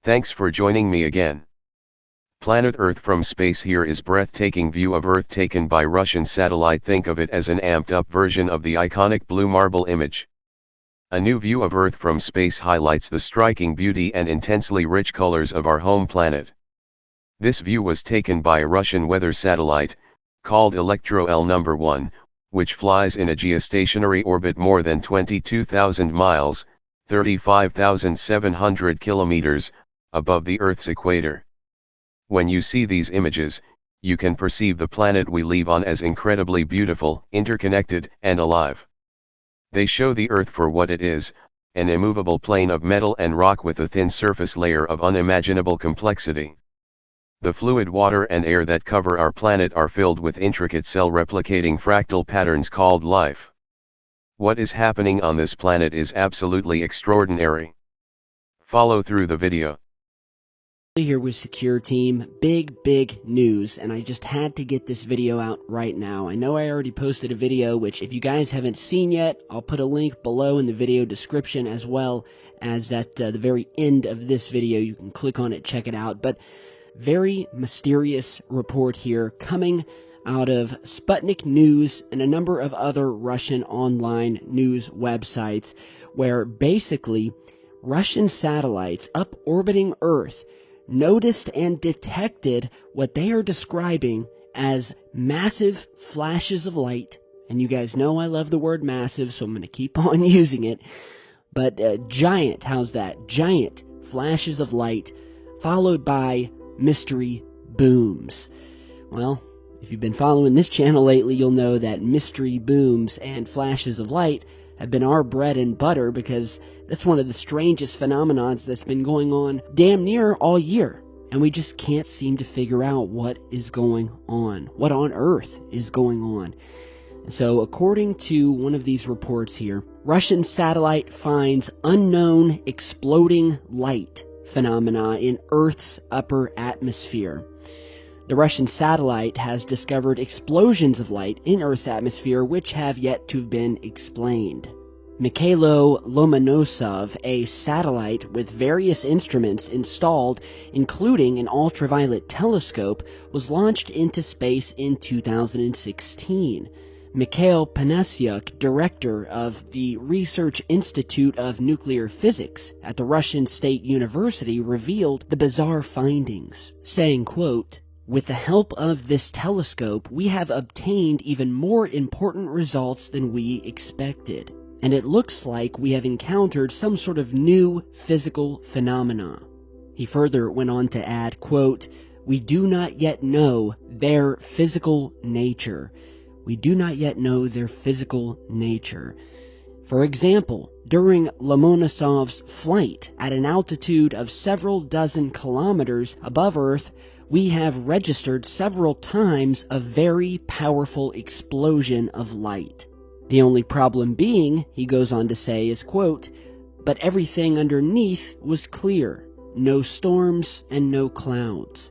Thanks for joining me again. Planet Earth from space. Here is breathtaking view of Earth taken by Russian satellite. Think of it as an amped up version of the iconic blue marble image. A new view of Earth from space highlights the striking beauty and intensely rich colors of our home planet. This view was taken by a Russian weather satellite, called Electro-L No. 1, which flies in a geostationary orbit more than 22,000 miles, 35,700 kilometers, above the Earth's equator. When you see these images, you can perceive the planet we live on as incredibly beautiful, interconnected, and alive. They show the Earth for what it is, an immovable plane of metal and rock with a thin surface layer of unimaginable complexity. The fluid water and air that cover our planet are filled with intricate cell-replicating fractal patterns called life. What is happening on this planet is absolutely extraordinary. Follow through the video. Here with Secure Team, big news, and I just had to get this video out right now. I know I already posted a video, which if you guys haven't seen yet, I'll put a link below in the video description, as well as at the very end of this video. You can click on it, check it out. But very mysterious report here coming out of Sputnik News and a number of other Russian online news websites, where basically Russian satellites up orbiting Earth noticed and detected what they are describing as massive flashes of light. And you guys know I love the word massive, so I'm going to keep on using it. But giant, how's that? Giant flashes of light, followed by mystery booms. Well, if you've been following this channel lately, you'll know that mystery booms and flashes of light have been our bread and butter, because that's one of the strangest phenomenons that's been going on damn near all year. And we just can't seem to figure out what is going on. What on earth is going on? And so, according to one of these reports here, Russian satellite finds unknown exploding light phenomena in Earth's upper atmosphere. The Russian satellite has discovered explosions of light in Earth's atmosphere which have yet to have been explained. Mikhailo Lomonosov, a satellite with various instruments installed, including an ultraviolet telescope, was launched into space in 2016. Mikhail Panasiuk, director of the Research Institute of Nuclear Physics at the Russian State University, revealed the bizarre findings, saying, quote, "With the help of this telescope, we have obtained even more important results than we expected, and it looks like we have encountered some sort of new physical phenomena." He further went on to add, quote, "We do not yet know their physical nature. We do not yet know their physical nature." For example, during Lomonosov's flight at an altitude of several dozen kilometers above Earth, we have registered several times a very powerful explosion of light. The only problem being, he goes on to say, is, quote, "But everything underneath was clear. No storms and no clouds."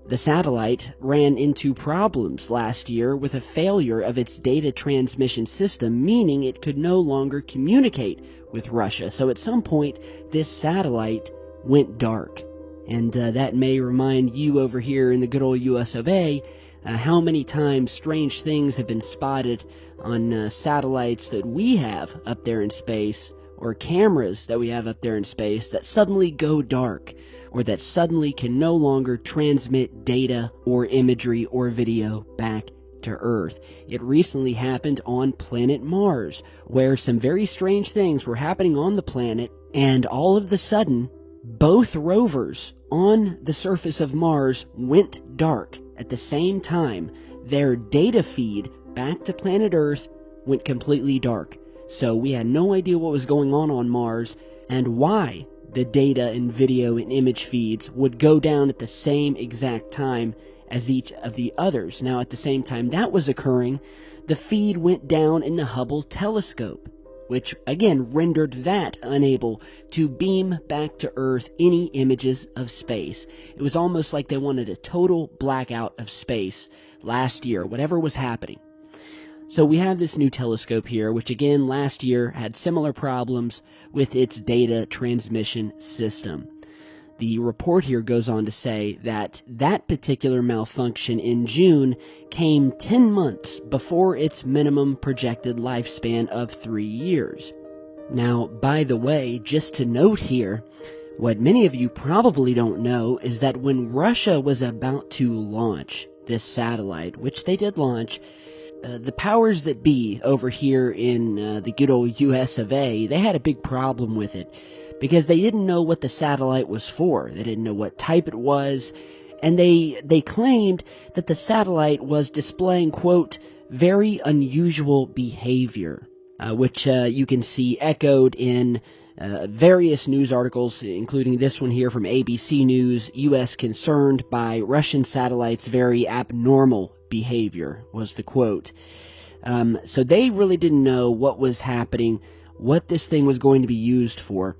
The satellite ran into problems last year with a failure of its data transmission system, meaning it could no longer communicate with Russia. So at some point, this satellite went dark. And that may remind you over here in the good old US of A, how many times strange things have been spotted on satellites that we have up there in space, or cameras that we have up there in space, that suddenly go dark, or that suddenly can no longer transmit data or imagery or video back to Earth. It recently happened on planet Mars, where some very strange things were happening on the planet, and all of a sudden, both rovers on the surface of Mars went dark at the same time. Their data feed back to planet Earth went completely dark. So we had no idea what was going on Mars, and why the data and video and image feeds would go down at the same exact time as each of the others. Now, at the same time that was occurring, the feed went down in the Hubble telescope, which again rendered that unable to beam back to Earth any images of space. It was almost like they wanted a total blackout of space last year, whatever was happening. So we have this new telescope here, which again last year had similar problems with its data transmission system. The report here goes on to say that that particular malfunction in June came 10 months before its minimum projected lifespan of 3 years. Now, by the way, just to note here, what many of you probably don't know is that when Russia was about to launch this satellite, which they did launch, the powers that be over here in the good old US of A, they had a big problem with it because they didn't know what the satellite was for. They didn't know what type it was, and they claimed that the satellite was displaying, quote, very unusual behavior, which you can see echoed in various news articles, including this one here from ABC News. U.S. concerned by Russian satellites' very abnormal behavior was the quote. So they really didn't know what was happening, what this thing was going to be used for.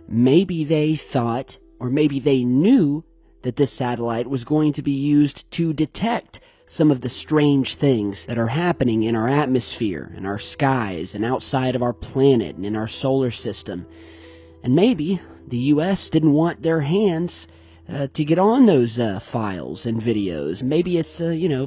Maybe they thought, or maybe they knew, that this satellite was going to be used to detect some of the strange things that are happening in our atmosphere, in our skies, and outside of our planet, and in our solar system. And maybe the U.S. didn't want their hands to get on those files and videos. Maybe it's,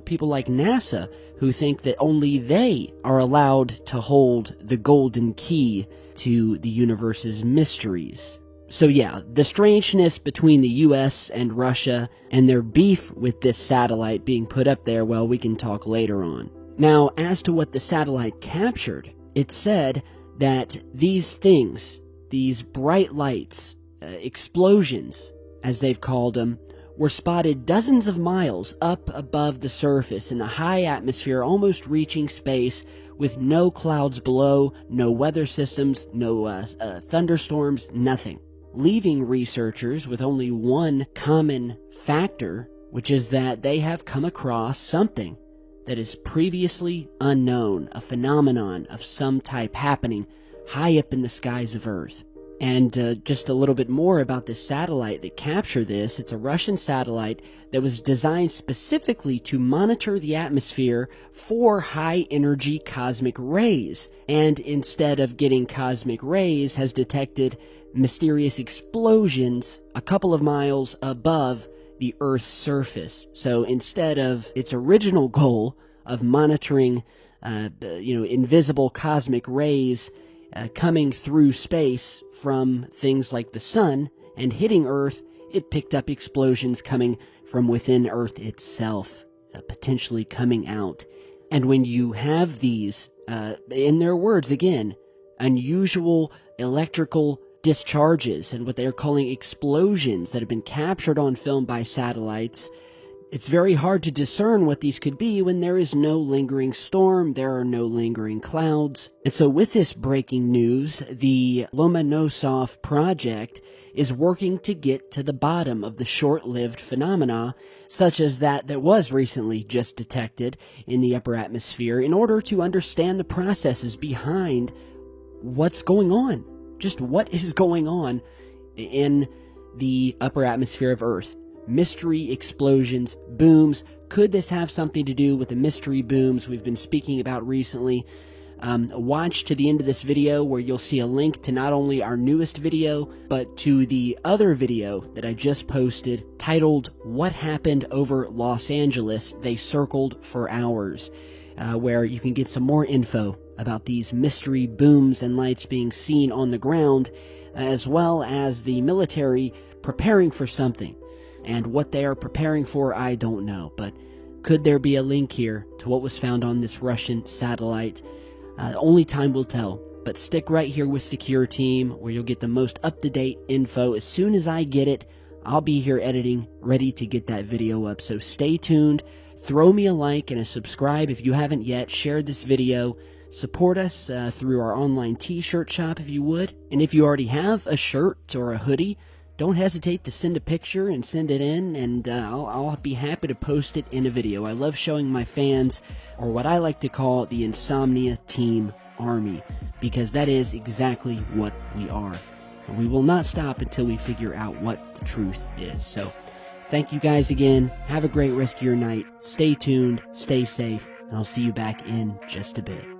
people like NASA who think that only they are allowed to hold the golden key to the universe's mysteries. So yeah, the strangeness between the U.S. and Russia and their beef with this satellite being put up there, well, we can talk later on. Now, as to what the satellite captured, it said that these things, these bright lights, explosions, as they've called them, were spotted dozens of miles up above the surface in the high atmosphere, almost reaching space, with no clouds below, no weather systems, no thunderstorms, nothing, leaving researchers with only one common factor, which is that they have come across something that is previously unknown, a phenomenon of some type happening high up in the skies of Earth. And just a little bit more about this satellite that captured this. It's a Russian satellite that was designed specifically to monitor the atmosphere for high-energy cosmic rays, and instead of getting cosmic rays, has detected mysterious explosions a couple of miles above the Earth's surface. So instead of its original goal of monitoring, invisible cosmic rays coming through space from things like the sun and hitting Earth, it picked up explosions coming from within Earth itself, potentially coming out. And when you have these, in their words again, unusual electrical discharges and what they're calling explosions that have been captured on film by satellites, it's very hard to discern what these could be when there is no lingering storm, there are no lingering clouds. And so with this breaking news, the Lomonosov project is working to get to the bottom of the short-lived phenomena, such as that was recently just detected in the upper atmosphere, in order to understand the processes behind what's going on. Just what is going on in the upper atmosphere of Earth. Mystery explosions, booms. Could this have something to do with the mystery booms we've been speaking about recently? Watch to the end of this video where you'll see a link to not only our newest video, but to the other video that I just posted titled What Happened Over Los Angeles. They circled for hours, where you can get some more info about these mystery booms and lights being seen on the ground, as well as the military preparing for something. And what they are preparing for, I don't know. But could there be a link here to what was found on this Russian satellite? Only time will tell. But stick right here with Secure Team, where you'll get the most up-to-date info. As soon as I get it, I'll be here editing, ready to get that video up. So stay tuned. Throw me a like and a subscribe if you haven't yet. Share this video. Support us through our online t-shirt shop if you would. And if you already have a shirt or a hoodie, don't hesitate to send a picture and send it in, and I'll be happy to post it in a video. I love showing my fans, or what I like to call the Insomnia Team Army, because that is exactly what we are. And we will not stop until we figure out what the truth is. So, thank you guys again. Have a great rest of your night. Stay tuned, stay safe, and I'll see you back in just a bit.